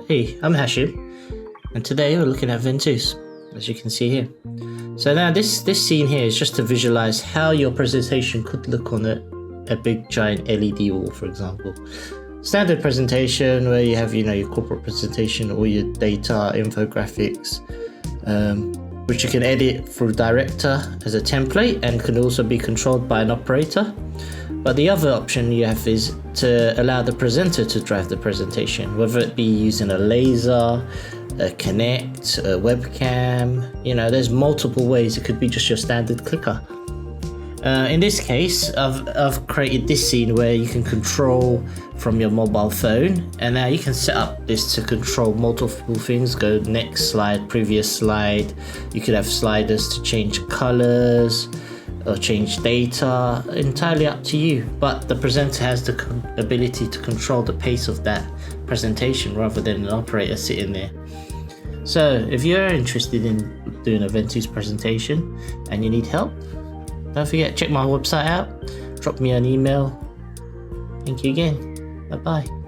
Hey, I'm Hashim, and today we're looking at Ventuz, as you can see here. So now this scene here is just to visualize how your presentation could look on a big giant LED wall, for example. Standard presentation where you have, your corporate presentation, all your data, infographics, which you can edit through Director as a template and can also be controlled by an operator. But the other option you have is to allow the presenter to drive the presentation, whether it be using a laser, a Connect, a webcam. There's multiple ways. It could be just your standard clicker. In this case, I've created this scene where you can control from your mobile phone, and now you can set up this to control multiple things. Go next slide, previous slide. You could have sliders to change colors or change data, entirely up to you. But the presenter has the ability to control the pace of that presentation rather than an operator sitting there. So if you're interested in doing a Ventuz presentation and you need help, don't forget, check my website out, drop me an email. Thank you again. Bye bye.